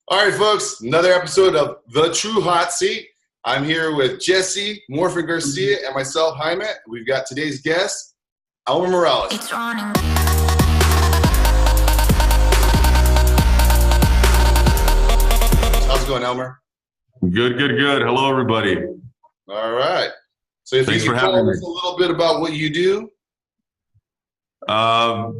All right, folks, another episode of The True Hot Seat. I'm here with Jesse, Morphin Garcia, and myself, Jaime. We've got today's guest, Elmer Morales. It's running. How's it going, Elmer? Good. Hello, everybody. All right. So if Thanks you for can tell having us me. a little bit about what you do. So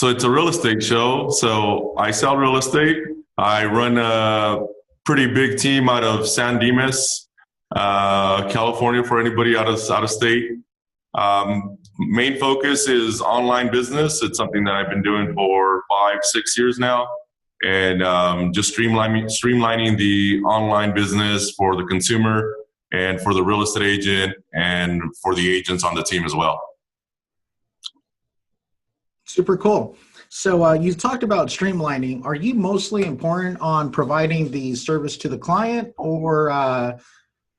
it's a real estate show. So I sell real estate. I run a pretty big team out of San Dimas, California, for anybody out of state. Main focus is online business. It's something that I've been doing for 5-6 years now, and just streamlining the online business for the consumer and for the real estate agent and for the agents on the team as well. Super cool. So you talked about streamlining. Are you mostly important on providing the service to the client, or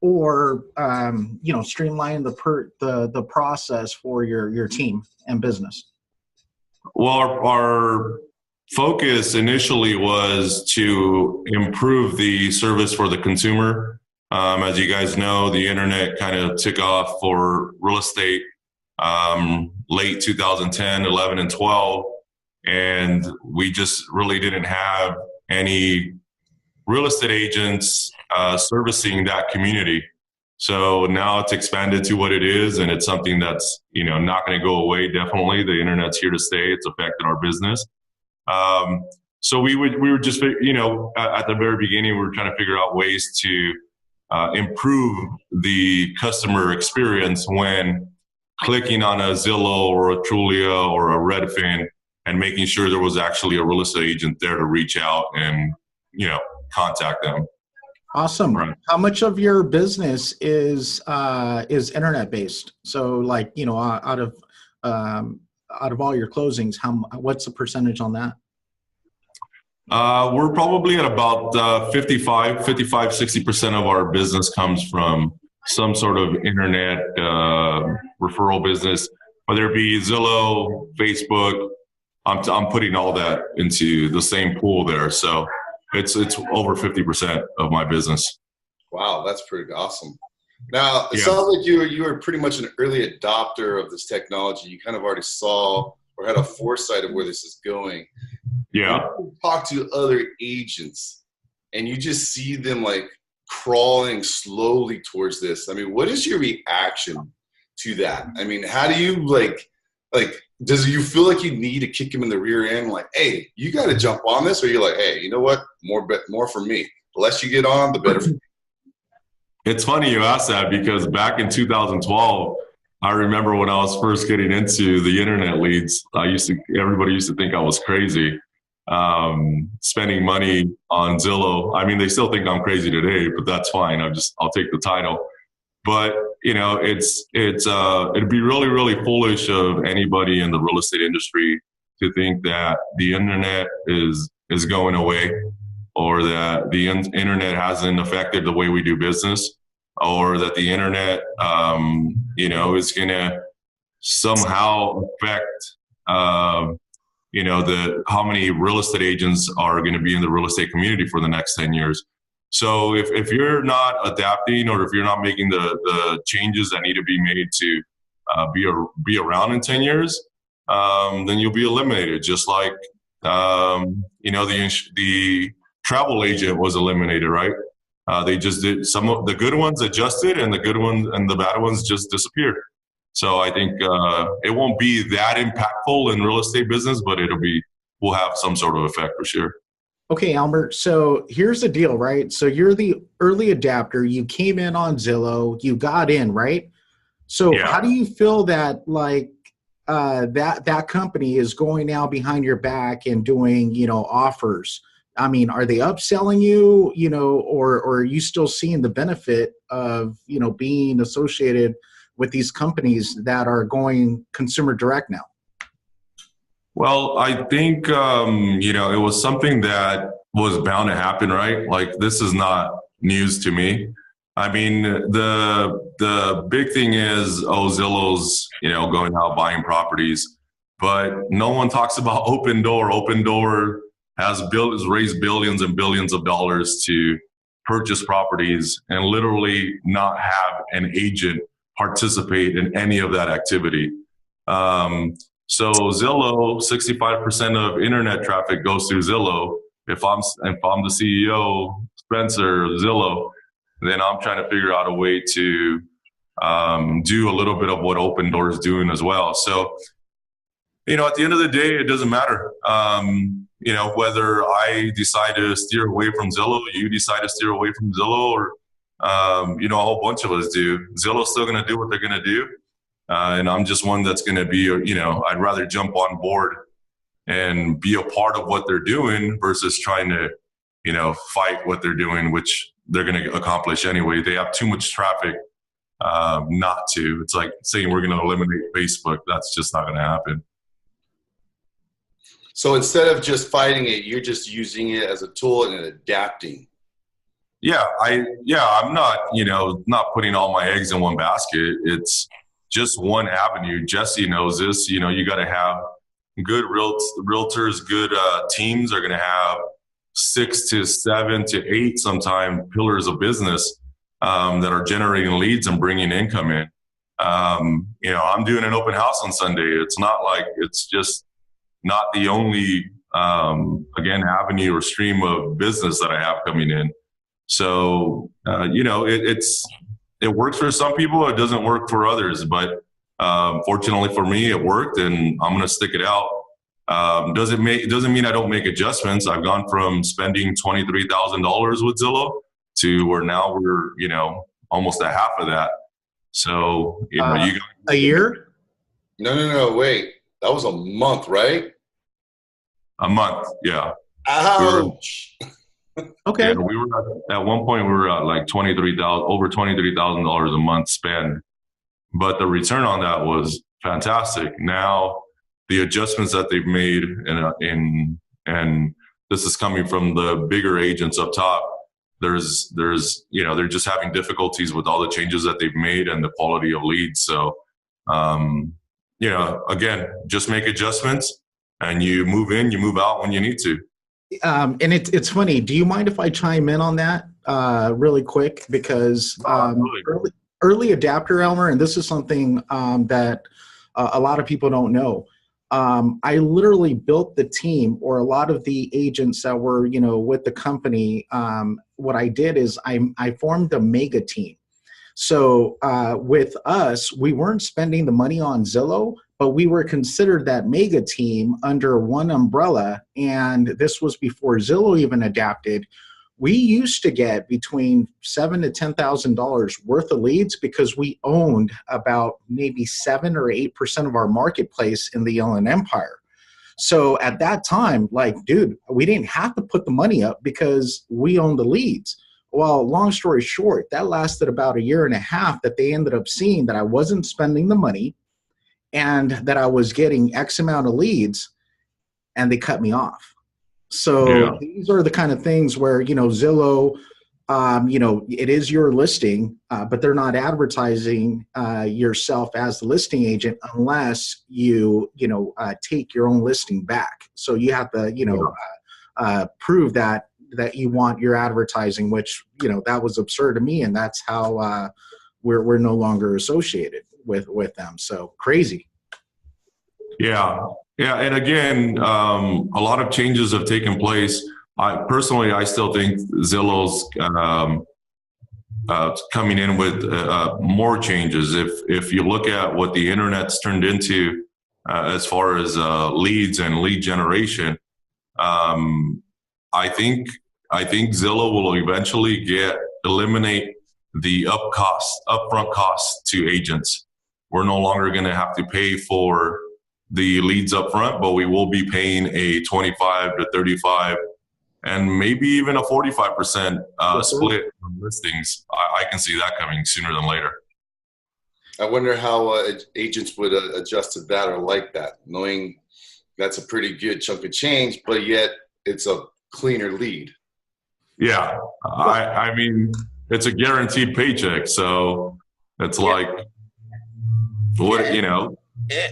streamlining the process for your team and business? Well, our focus initially was to improve the service for the consumer. As you guys know, the internet kind of took off for real estate late 2010, 11, and 12. And we just really didn't have any real estate agents servicing that community. So now it's expanded to what it is, and it's something that's not going to go away. Definitely, the internet's here to stay. It's affected our business. So we were just at the very beginning, we were trying to figure out ways to improve the customer experience when clicking on a Zillow or a Trulia or a Redfin, and making sure there was actually a real estate agent there to reach out and, contact them. Awesome. Right. How much of your business is internet based? So out of all your closings, what's the percentage on that? We're probably at about 60% of our business comes from some sort of internet referral business, whether it be Zillow, Facebook. I'm putting all that into the same pool there. So it's over 50% of my business. Wow, that's pretty awesome. Now, it Yeah. sounds like you were pretty much an early adopter of this technology. You kind of already saw or had a foresight of where this is going. Yeah. You talk to other agents, and you just see them like crawling slowly towards this. I mean, what is your reaction to that? I mean, how do you like, does you feel like you need to kick him in the rear end? Like, hey, you got to jump on this, or you're like, hey, you know what? More for me. The less you get on, the better for me. It's funny you asked that, because back in 2012, I remember when I was first getting into the internet leads, everybody used to think I was crazy, spending money on Zillow. I mean, they still think I'm crazy today, but that's fine. I'll take the title. But it'd be really, really foolish of anybody in the real estate industry to think that the internet is going away, or that the internet hasn't affected the way we do business, or that the internet, is going to somehow affect, how many real estate agents are going to be in the real estate community for the next 10 years. So if you're not adapting, or if you're not making the changes that need to be made to be around in 10 years, then you'll be eliminated. Just like, the travel agent was eliminated, right? They just did some of the good ones adjusted, and the good ones and the bad ones just disappeared. So I think it won't be that impactful in real estate business, but we'll have some sort of effect for sure. Okay, Elmer. So here's the deal, right? So you're the early adapter. You came in on Zillow. You got in, right? So Yeah. How do you feel that that company is going now behind your back and doing offers? I mean, are they upselling you, or are you still seeing the benefit of being associated with these companies that are going consumer direct now? Well, I think, it was something that was bound to happen, right? Like, this is not news to me. I mean, the big thing is, Zillow's, going out buying properties, but no one talks about Open Door. Open Door has raised billions and billions of dollars to purchase properties and literally not have an agent participate in any of that activity. So Zillow, 65% of internet traffic goes through Zillow. If I'm the CEO, Spencer, Zillow, then I'm trying to figure out a way to do a little bit of what Open Door is doing as well. So, at the end of the day, it doesn't matter. Whether I decide to steer away from Zillow, you decide to steer away from Zillow, or, a whole bunch of us do. Zillow's still going to do what they're going to do. And I'm just one that's going to be, I'd rather jump on board and be a part of what they're doing versus trying to, fight what they're doing, which they're going to accomplish anyway. They have too much traffic not to. It's like saying we're going to eliminate Facebook. That's just not going to happen. So instead of just fighting it, you're just using it as a tool and adapting. Yeah, I'm not, not putting all my eggs in one basket. It's just one avenue. Jesse knows this. You got to have good realtors, good teams are going to have 6 to 7 to 8 sometimes pillars of business that are generating leads and bringing income in. I'm doing an open house on Sunday. It's not like it's just not the only, avenue or stream of business that I have coming in. So, it works for some people. It doesn't work for others. But fortunately for me, it worked, and I'm going to stick it out. It doesn't mean I don't make adjustments. I've gone from spending $23,000 with Zillow to where now we're, almost at half of that. So, a year? No, wait. That was a month, right? A month, yeah. Ouch. Okay. Yeah, we were at one point we were at like over $23,000 a month spend, but the return on that was fantastic. Now the adjustments that they've made, and this is coming from the bigger agents up top. They're just having difficulties with all the changes that they've made and the quality of leads. So, again, just make adjustments, and you move in, you move out when you need to. And it's funny. Do you mind if I chime in on that really quick? Because early adapter, Elmer, and this is something that a lot of people don't know. I literally built the team, or a lot of the agents that were, with the company. What I did is I formed a mega team. So with us, we weren't spending the money on Zillow, but we were considered that mega team under one umbrella. And this was before Zillow even adapted. We used to get between $7,000 to $10,000 worth of leads because we owned about maybe 7 or 8% of our marketplace in the Inland Empire. So at that time, dude, we didn't have to put the money up because we owned the leads. Well, long story short, that lasted about a year and a half that they ended up seeing that I wasn't spending the money and that I was getting X amount of leads, and they cut me off. So These are the kind of things where, Zillow, it is your listing, but they're not advertising yourself as the listing agent unless you, take your own listing back. So you have to, prove that you want your advertising, which, that was absurd to me. And that's how we're no longer associated with them. So crazy. Yeah. And again, a lot of changes have taken place. I still think Zillow's coming in with more changes. If you look at what the internet's turned into as far as leads and lead generation, I think Zillow will eventually eliminate the upfront costs to agents. We're no longer going to have to pay for the leads up front, but we will be paying a 25 to 35 and maybe even a 45% split on listings. I can see that coming sooner than later. I wonder how agents would adjust to that or like that, knowing that's a pretty good chunk of change, but yet it's a cleaner lead. Yeah. I mean, it's a guaranteed paycheck. So it's like, what,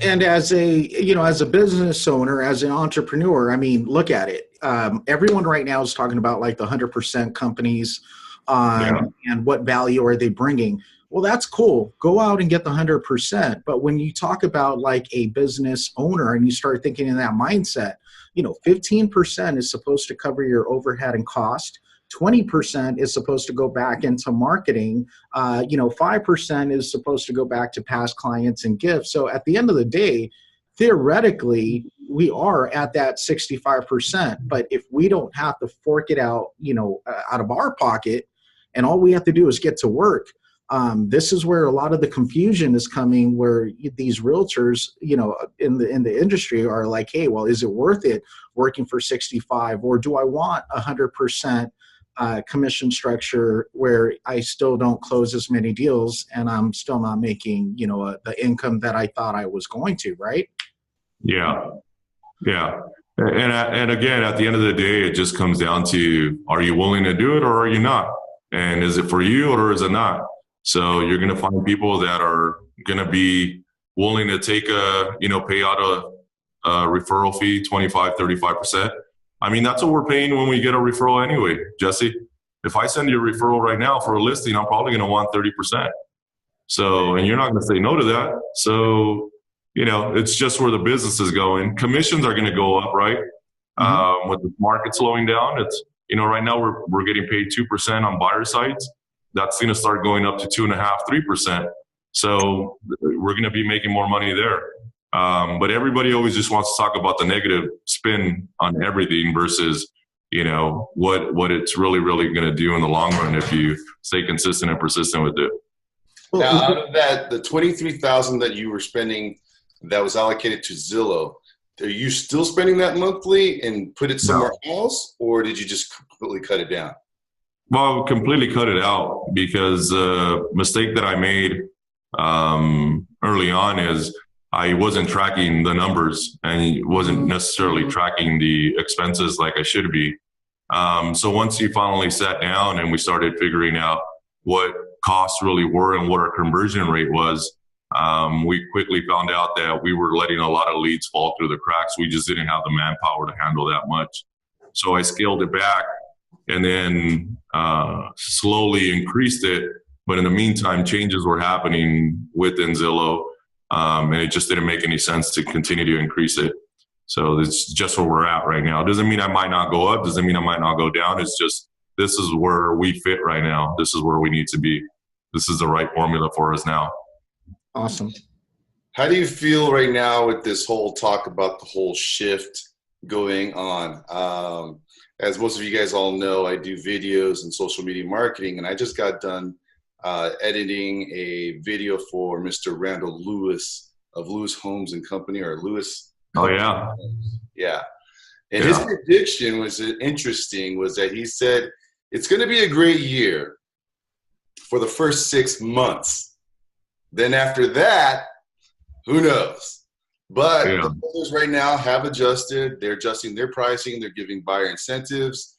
And as a business owner, as an entrepreneur, I mean, look at it. everyone right now is talking about like the 100% companies, Yeah. and what value are they bringing. Well, that's cool. Go out and get the 100%. But when you talk about like a business owner and you start thinking in that mindset, 15% is supposed to cover your overhead and cost. 20% is supposed to go back into marketing. 5% is supposed to go back to past clients and gifts. So at the end of the day, theoretically, we are at that 65%. But if we don't have to fork it out, out of our pocket, and all we have to do is get to work, this is where a lot of the confusion is coming, where these realtors, in the industry are like, hey, well, is it worth it working for 65, or do I want 100% commission structure where I still don't close as many deals and I'm still not making, the income that I thought I was going to, right? Yeah. Yeah. And again, at the end of the day, it just comes down to, are you willing to do it or are you not? And is it for you or is it not? So you're going to find people that are going to be willing to take pay out a referral fee, 25, 35%. I mean, that's what we're paying when we get a referral anyway, Jesse. If I send you a referral right now for a listing, I'm probably going to want 30%. So, and you're not going to say no to that. So, it's just where the business is going. Commissions are going to go up, right? With the market slowing down, it's, right now we're getting paid 2% on buyer sites. That's going to start going up to 2.5%, 3%. So we're going to be making more money there. But everybody always just wants to talk about the negative spin on everything versus, what it's really, really going to do in the long run if you stay consistent and persistent with it. Now, out of that, the $23,000 that you were spending that was allocated to Zillow, are you still spending that monthly and put it somewhere else, or did you just completely cut it down? Well, completely cut it out because the mistake that I made early on is I wasn't tracking the numbers and wasn't necessarily tracking the expenses like I should be. So once you finally sat down and we started figuring out what costs really were and what our conversion rate was, we quickly found out that we were letting a lot of leads fall through the cracks. We just didn't have the manpower to handle that much. So I scaled it back and then slowly increased it. But in the meantime, changes were happening within Zillow, and it just didn't make any sense to continue to increase it. So it's just where we're at right now. It doesn't mean I might not go up. Doesn't mean I might not go down. It's just, this is where we fit right now. This is where we need to be. This is the right formula for us now. Awesome. How do you feel right now with this whole talk about the whole shift going on? As most of you guys all know, I do videos and social media marketing, and I just got done editing a video for Mr. Randall Lewis of Lewis Homes and Company, or Lewis. Oh, yeah. Yeah. And his prediction was interesting, was that he said, it's going to be a great year for the first 6 months. Then after that, who knows? But the builders right now have adjusted. They're adjusting their pricing. They're giving buyer incentives.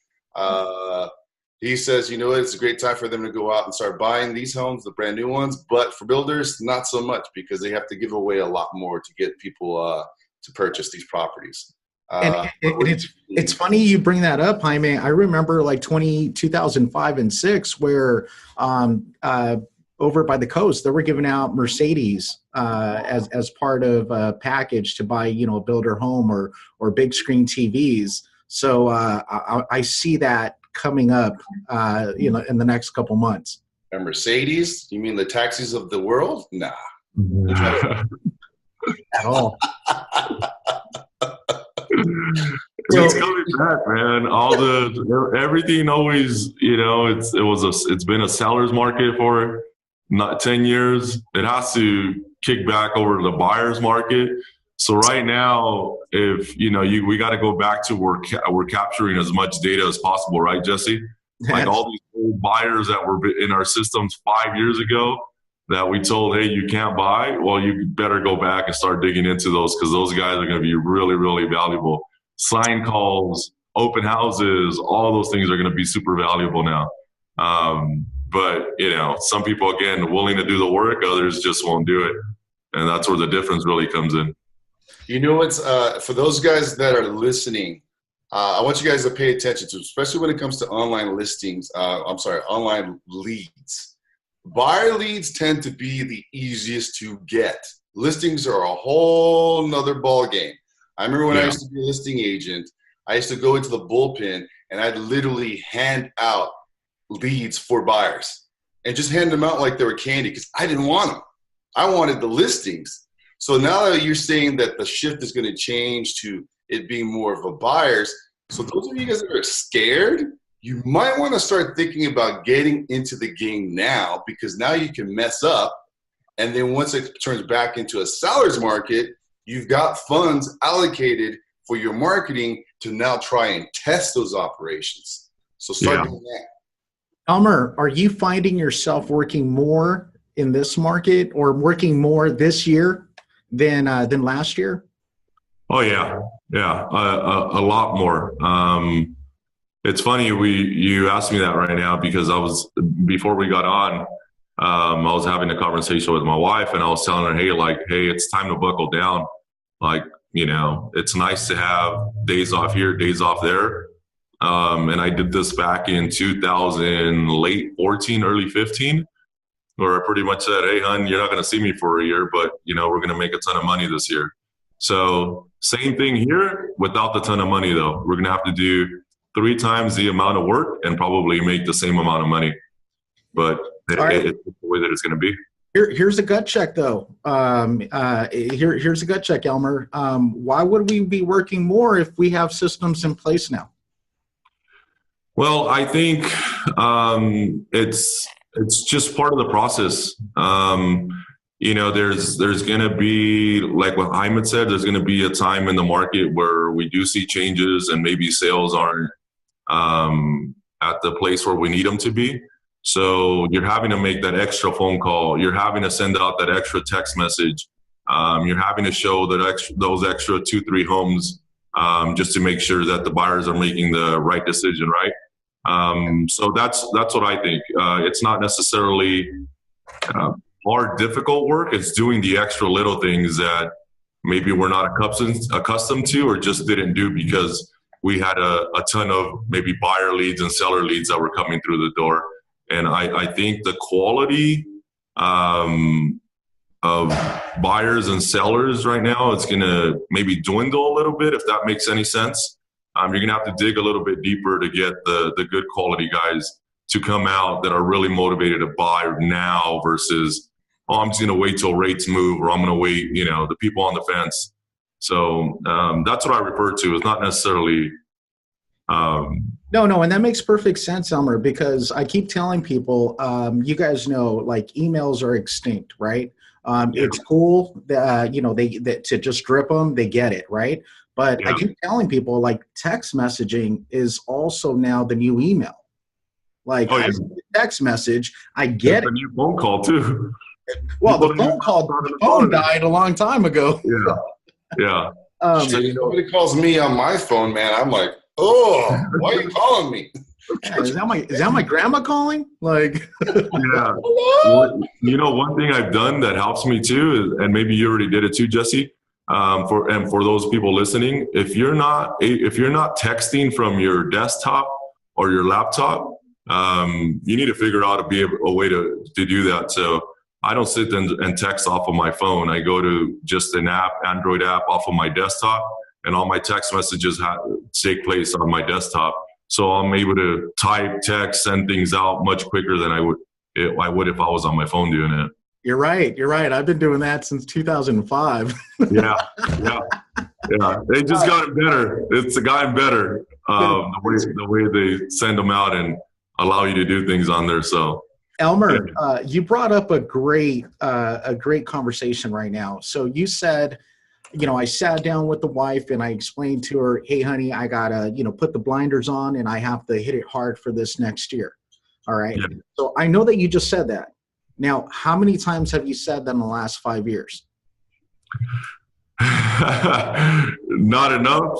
He says, it's a great time for them to go out and start buying these homes, the brand new ones. But for builders, not so much, because they have to give away a lot more to get people to purchase these properties. And it's funny you bring that up, Jaime. I remember like 2005 and 6, where over by the coast, they were giving out Mercedes as part of a package to buy, a builder home or big screen TVs. So I see that coming up, in the next couple months. A Mercedes? You mean the taxis of the world? Nah. At all. It's coming back, man. Everything always, it's been a seller's market for not 10 years. It has to kick back over to the buyer's market. So right now, if we got to go back to we're capturing as much data as possible, right, Jesse? Like all these old buyers that were in our systems 5 years ago that we told, hey, you can't buy. Well, you better go back and start digging into those, because those guys are going to be really, really valuable. Sign calls, open houses, all those things are going to be super valuable now. But some people, again, willing to do the work, others just won't do it, and that's where the difference really comes in. What's for those guys that are listening I want you guys to pay attention to, especially when it comes to online listings. Online leads. Buyer leads tend to be the easiest to get. Listings are a whole nother ball game. I remember when I Yeah. used to be a listing agent, I used to go into the bullpen and I'd literally hand out leads for buyers and just hand them out like they were candy because I didn't want them. I wanted the listings. So now that you're saying that the shift is going to change to it being more of a buyer's, so those of you guys that are scared, you might want to start thinking about getting into the game now, because now you can mess up. And then once it turns back into a seller's market, you've got funds allocated for your marketing to now try and test those operations. So start doing that. Elmer, are you finding yourself working more in this market or working more this year than last year? Oh yeah, yeah, a lot more. It's funny you asked me that right now because before we got on, I was having a conversation with my wife and I was telling her, hey, it's time to buckle down. Like, it's nice to have days off here, days off there. And I did this back in 2000, late 14, early 15, where I pretty much said, hey, hon, you're not going to see me for a year, but, we're going to make a ton of money this year. So same thing here without the ton of money, though. We're going to have to do 3 times the amount of work and probably make the same amount of money. But it's the way that it's going to be. Here's a gut check, though. Here's a gut check, Elmer. Why would we be working more if we have systems in place now? Well, I think it's just part of the process. There's going to be, like what Hyman said, there's going to be a time in the market where we do see changes and maybe sales aren't at the place where we need them to be. So you're having to make that extra phone call. You're having to send out that extra text message. You're having to show those extra 2-3 homes just to make sure that the buyers are making the right decision, right? So that's what I think. It's not necessarily hard, difficult work. It's doing the extra little things that maybe we're not accustomed to or just didn't do because we had a ton of maybe buyer leads and seller leads that were coming through the door. And I think the quality of buyers and sellers right now, it's going to maybe dwindle a little bit, if that makes any sense. You're going to have to dig a little bit deeper to get the good quality guys to come out that are really motivated to buy now versus, I'm just going to wait till rates move, or I'm going to wait, the people on the fence. So that's what I refer to. It's not necessarily No, and that makes perfect sense, Elmer, because I keep telling people, you guys know, like, emails are extinct, right? It's cool that, to just drip them, they get it, right? But I keep telling people, like, text messaging is also now the new email. Like, I send a text message, I get it. A new phone call too. Well, the phone died a long time ago. Yeah. Somebody calls me on my phone, man, I'm like, oh, why are you calling me? Is that my grandma calling? Like, yeah. One thing I've done that helps me too, and maybe you already did it too, Jesse. For those people listening, if you're not texting from your desktop or your laptop, you need to figure out a way to do that. So I don't sit and text off of my phone. I go to just an app, Android app off of my desktop, and all my text messages take place on my desktop. So I'm able to type, text, send things out much quicker than I would if I was on my phone doing it. You're right. I've been doing that since 2005. Yeah. They just gotten better. It's gotten better. The way they send them out and allow you to do things on there. So, Elmer, you brought up a great conversation right now. So you said, I sat down with the wife and I explained to her, hey, honey, I gotta, put the blinders on and I have to hit it hard for this next year. All right. Yeah. So I know that you just said that. Now, how many times have you said that in the last 5 years? Not enough.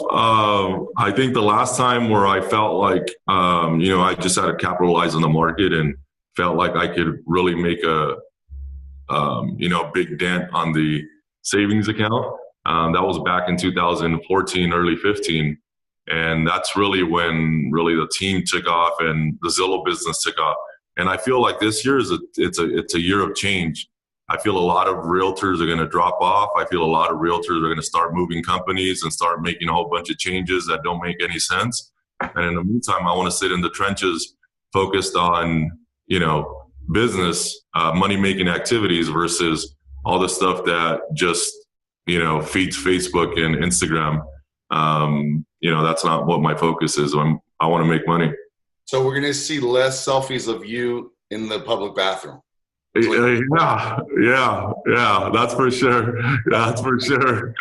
I think the last time where I felt like, I just had to capitalize on the market and felt like I could really make a big dent on the savings account. That was back in 2014, early 15. And that's really when really the team took off and the Zillow business took off. And I feel like this year it's a year of change. I feel a lot of realtors are going to drop off. I feel a lot of realtors are going to start moving companies and start making a whole bunch of changes that don't make any sense. And in the meantime, I want to sit in the trenches focused on, business, money-making activities versus all the stuff that just, feeds Facebook and Instagram. That's not what my focus is. I want to make money. So we're going to see less selfies of you in the public bathroom. Yeah, that's for sure. That's for sure.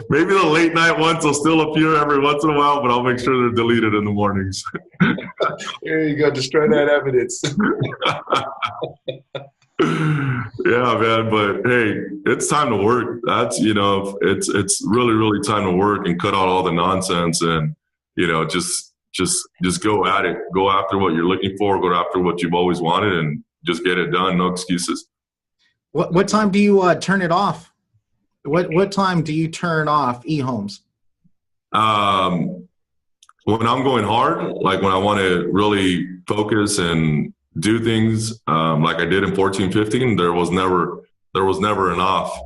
Maybe the late night ones will still appear every once in a while, but I'll make sure they're deleted in the mornings. There you go. Destroy that evidence. Yeah, man. But hey, it's time to work. That's, it's really, really time to work and cut out all the nonsense and, just go at it. Go after what you're looking for. Go after what you've always wanted and just get it done. No excuses. What time do you turn it off? What time do you turn off eHomes? When I'm going hard, like when I want to really focus and do things like I did in 14, 15, there was never an off.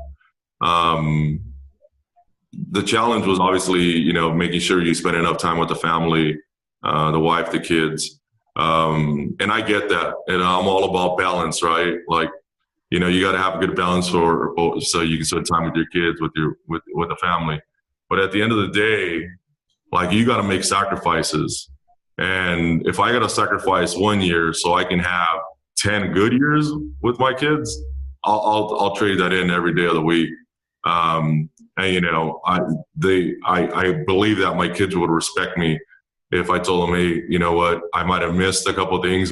The challenge was obviously, making sure you spend enough time with the family, the wife, the kids. And I get that. And I'm all about balance, right? Like, you got to have a good balance so you can spend time with your kids, with the family. But at the end of the day, like, you got to make sacrifices. And if I got to sacrifice 1 year so I can have 10 good years with my kids, I'll trade that in every day of the week. And I believe that my kids would respect me if I told them, hey, you know what, I might have missed a couple of things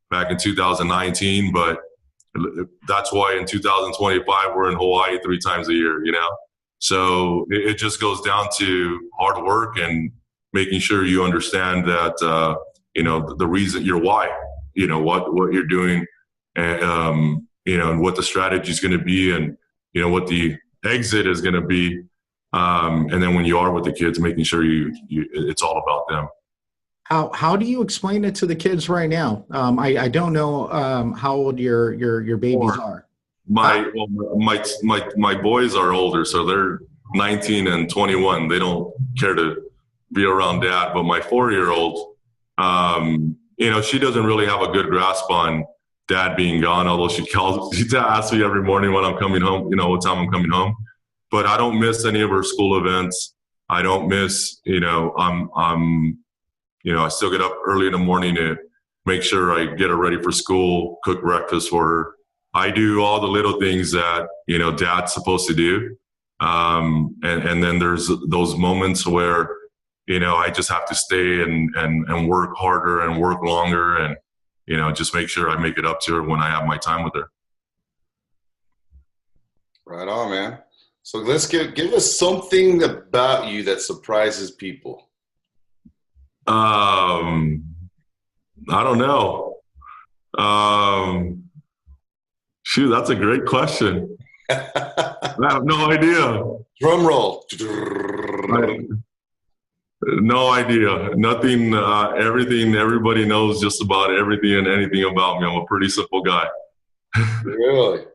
back in 2019, but that's why in 2025 we're in Hawaii 3 times a year. So it just goes down to hard work and making sure you understand that the reason, your why, what you're doing, and and what the strategy is going to be, and what the exit is going to be. And then when you are with the kids, making sure it's all about them. How do you explain it to the kids right now? I don't know how old your babies are. My boys are older, so they're 19 and 21. They don't care to be around dad. But my 4-year-old, she doesn't really have a good grasp on dad being gone. Although she asks me every morning when I'm coming home, what time I'm coming home. But I don't miss any of her school events. I don't miss, I still get up early in the morning to make sure I get her ready for school, cook breakfast for her. I do all the little things that, dad's supposed to do. And then there's those moments where, I just have to stay and work harder and work longer and, just make sure I make it up to her when I have my time with her. Right on, man. So let's give us something about you that surprises people. I don't know. Shoot, that's a great question. I have no idea. Drum roll. No idea. Nothing. Everything. Everybody knows just about everything and anything about me. I'm a pretty simple guy. Really?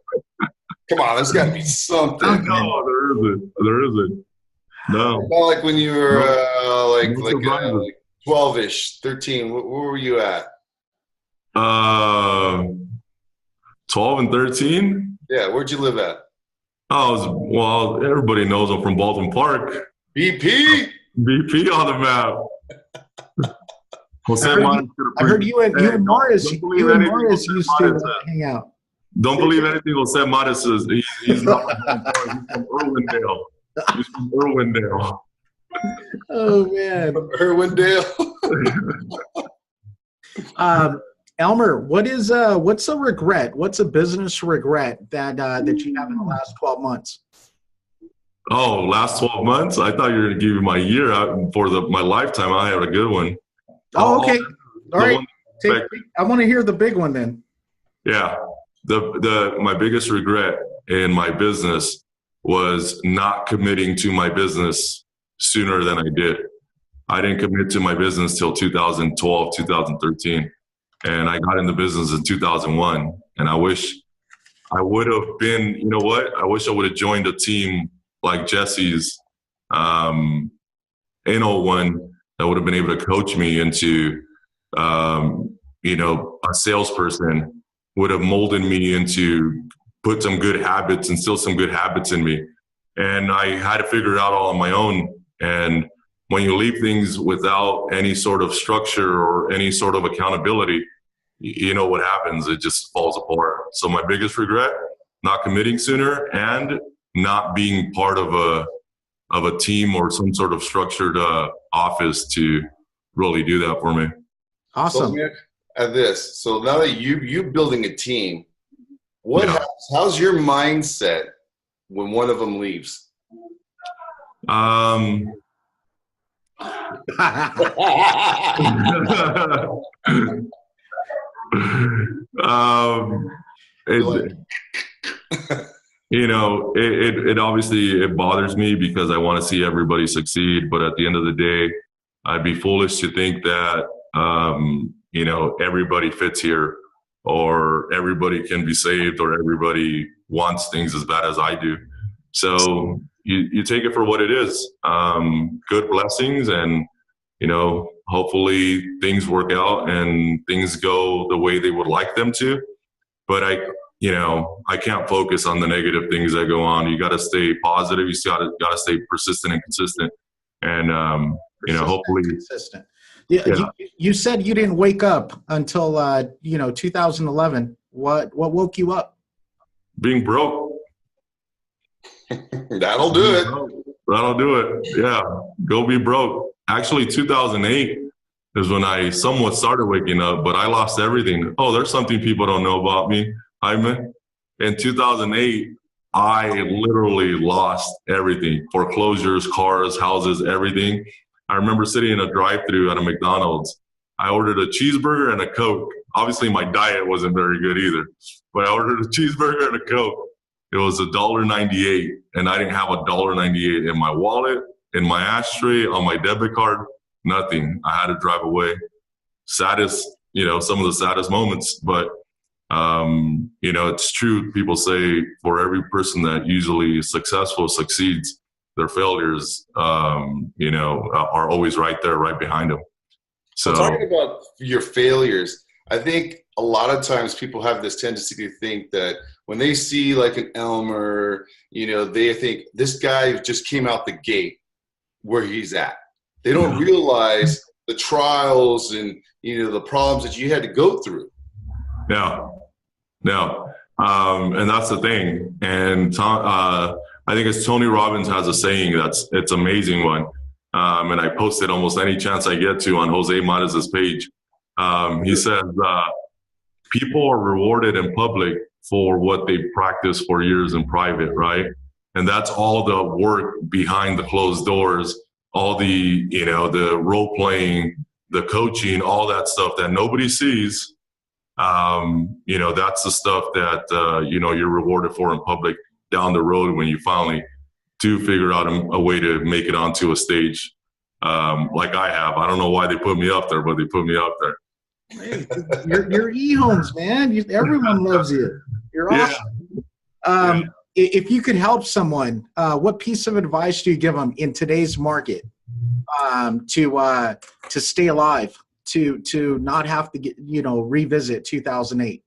Come on, there's got to be something. No, there isn't. No. Not like when you were like 12-ish, 13. Where were you at? 12 and 13? Yeah, where'd you live at? Well, everybody knows I'm from Baldwin Park. BP? BP on the map. I heard you and Morris used to hang out. Don't believe anything Jose Maris says. He's not from Baldwin Park. He's from Irwindale. He's from Irwindale. Oh, man. Irwindale. Elmer, what's a regret? What's a business regret that you have in the last 12 months? Oh, last 12 months? I thought you were going to give me my year for my lifetime. I had a good one. Oh, okay. All right. I want to hear the big one then. Yeah. My biggest regret in my business was not committing to my business sooner than I did. I didn't commit to my business till 2012, 2013. And I got in the business in 2001. And I wish I would have been, you know what? I wish I would have joined a team like Jesse's in '01 that would have been able to coach me into, a salesperson, would have molded me into, put some good habits, instill some good habits in me. And I had to figure it out all on my own. And when you leave things without any sort of structure or any sort of accountability, you know what happens. It just falls apart. So my biggest regret, not committing sooner and not being part of a team or some sort of structured office to really do that for me. Awesome. So, at this, so now that you building a team, what happens, how's your mindset when one of them leaves? It obviously it bothers me because I want to see everybody succeed, but at the end of the day, I'd be foolish to think that everybody fits here, or everybody can be saved, or everybody wants things as bad as I do. So you take it for what it is. Good blessings, and hopefully things work out and things go the way they would like them to. But I can't focus on the negative things that go on. You got to stay positive. You got to stay persistent and consistent. And hopefully consistent. Yeah. You said you didn't wake up until 2011. What woke you up? Being broke. That'll do it. That'll do it. Yeah, go be broke. Actually, 2008 is when I somewhat started waking up, but I lost everything. Oh, there's something people don't know about me, Jaime. In 2008, I literally lost everything. Foreclosures, cars, houses, everything. I remember sitting in a drive-thru at a McDonald's. I ordered a cheeseburger and a Coke. Obviously, my diet wasn't very good either, but I ordered a cheeseburger and a Coke. It was $1.98, and I didn't have $1.98 in my wallet, in my ashtray, on my debit card, nothing. I had to drive away. Saddest, some of the saddest moments, but it's true. People say for every person that usually is successful succeeds, their failures, are always right there, right behind them. So talking about your failures, I think a lot of times people have this tendency to think that when they see like an Elmer, they think this guy just came out the gate where he's at. They don't realize the trials and, the problems that you had to go through. No. And that's the thing. And I think it's Tony Robbins has a saying it's an amazing one. And I post it almost any chance I get to on Jose Mares' page. He says, people are rewarded in public for what they practice for years in private, right? And that's all the work behind the closed doors, all the, the role playing, the coaching, all that stuff that nobody sees. That's the stuff that, you're rewarded for in public down the road when you finally do figure out a way to make it onto a stage. Like I have. I don't know why they put me up there, but they put me up there. Hey, you're E-Homes, man. Everyone loves you. You're awesome. If you could help someone, what piece of advice do you give them in today's market to stay alive, to not have to revisit 2008?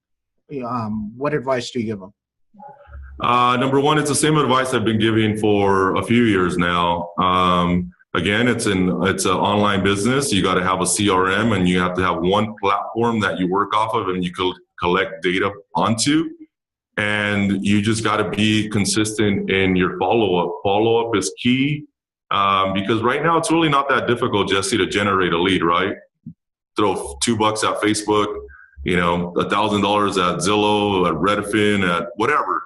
What advice do you give them? Number one, it's the same advice I've been giving for a few years now. Again, it's an online business. You got to have a CRM, and you have to have one platform that you work off of and you can collect data onto. And you just got to be consistent in your follow-up. Follow-up is key because right now it's really not that difficult, Jesse, to generate a lead, right? Throw $2 at Facebook, $1,000 at Zillow, at Redfin, at whatever.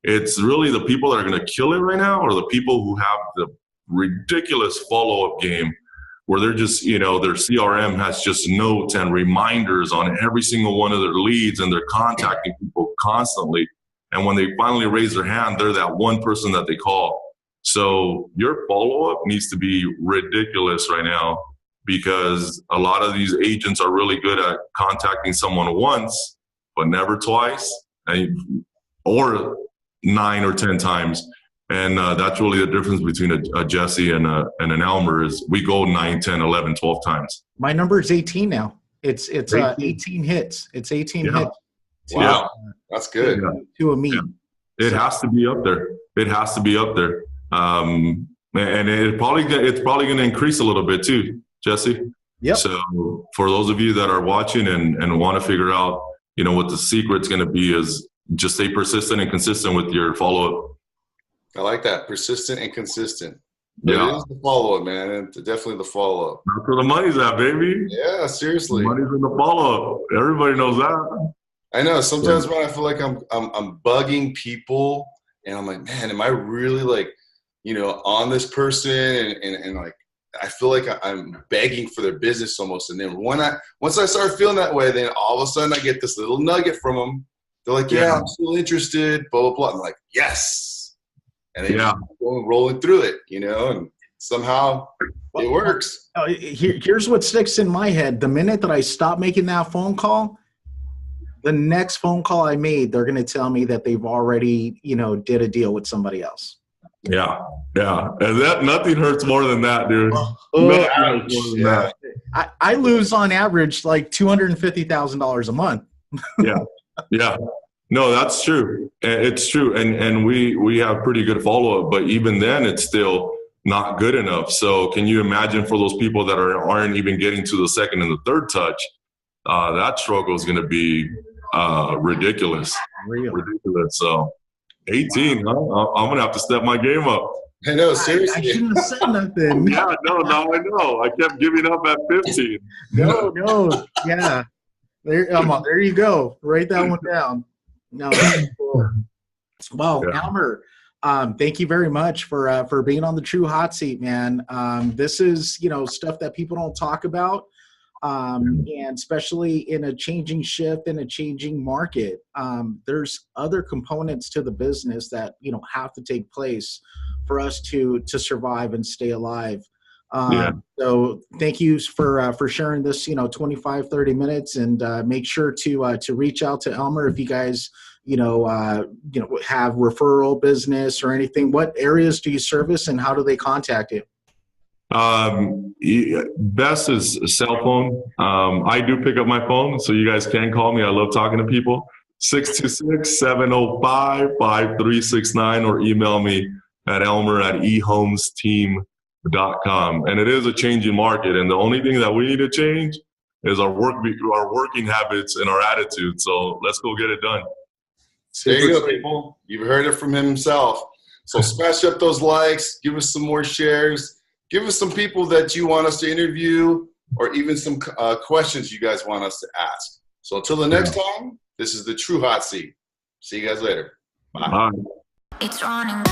It's really the people that are going to kill it right now, or the people who have the ridiculous follow-up game where they're just, their CRM has just notes and reminders on every single one of their leads, and they're contacting people constantly. And when they finally raise their hand, they're that one person that they call. So your follow-up needs to be ridiculous right now, because a lot of these agents are really good at contacting someone once, but never twice, or 9 or 10 times. And that's really the difference between a Jesse and an Elmer, is we go 9, 10, 11, 12 times. My number is 18 now. It's 18 hits. It's 18 hits. Wow, that's good. To a meet. Yeah. It has to be up there. It has to be up there. And it's probably going to increase a little bit too, Jesse. Yep. So for those of you that are watching and want to figure out, what the secret's going to be, is just stay persistent and consistent with your follow-up. I like that. Persistent and consistent. Yeah. It is the follow-up, man. And definitely the follow-up. That's where the money's at, baby. Yeah, seriously. The money's in the follow-up. Everybody knows that. I know. Sometimes when I feel like I'm bugging people, and I'm like, man, am I really like, on this person? And like, I feel like I'm begging for their business almost. And then once I start feeling that way, then all of a sudden I get this little nugget from them. They're like, yeah, I'm still interested, blah, blah, blah. I'm like, yes. And they just go rolling through it, and somehow it works. Here's what sticks in my head. The minute that I stop making that phone call, the next phone call I made, they're going to tell me that they've already, did a deal with somebody else. Yeah. And nothing hurts more than that, dude. I lose on average like $250,000 a month. Yeah. No, that's true. It's true. And we have pretty good follow-up, but even then it's still not good enough. So can you imagine for those people that aren't even getting to the second and the third touch, that struggle is going to be ridiculous. Ridiculous. So 18, huh? I'm going to have to step my game up. I know, seriously. I shouldn't have said nothing. Yeah, no, I know. I kept giving up at 15. No. Yeah. There you go. Write that one down. No, cool. Well, Elmer, thank you very much for being on the True Hot Seat, man. This is stuff that people don't talk about, and especially in a changing shift in a changing market. There's other components to the business that have to take place for us to survive and stay alive. So thank you for sharing this 25-30 minutes, and make sure to reach out to Elmer if you guys have referral business or anything. What areas do you service, and how do they contact you? Best is cell phone. I do pick up my phone, so you guys can call me. I love talking to people. 626-705-5369, or email me at elmer@ehomesteam.com. And it is a changing market, and the only thing that we need to change is our working habits and our attitude. So let's go get it done. There you go, people. You've heard it from him himself. So smash up those likes, give us some more shares, give us some people that you want us to interview, or even some questions you guys want us to ask. So until the next time, this is the True Hot Seat. See you guys later. Bye. Bye. It's running.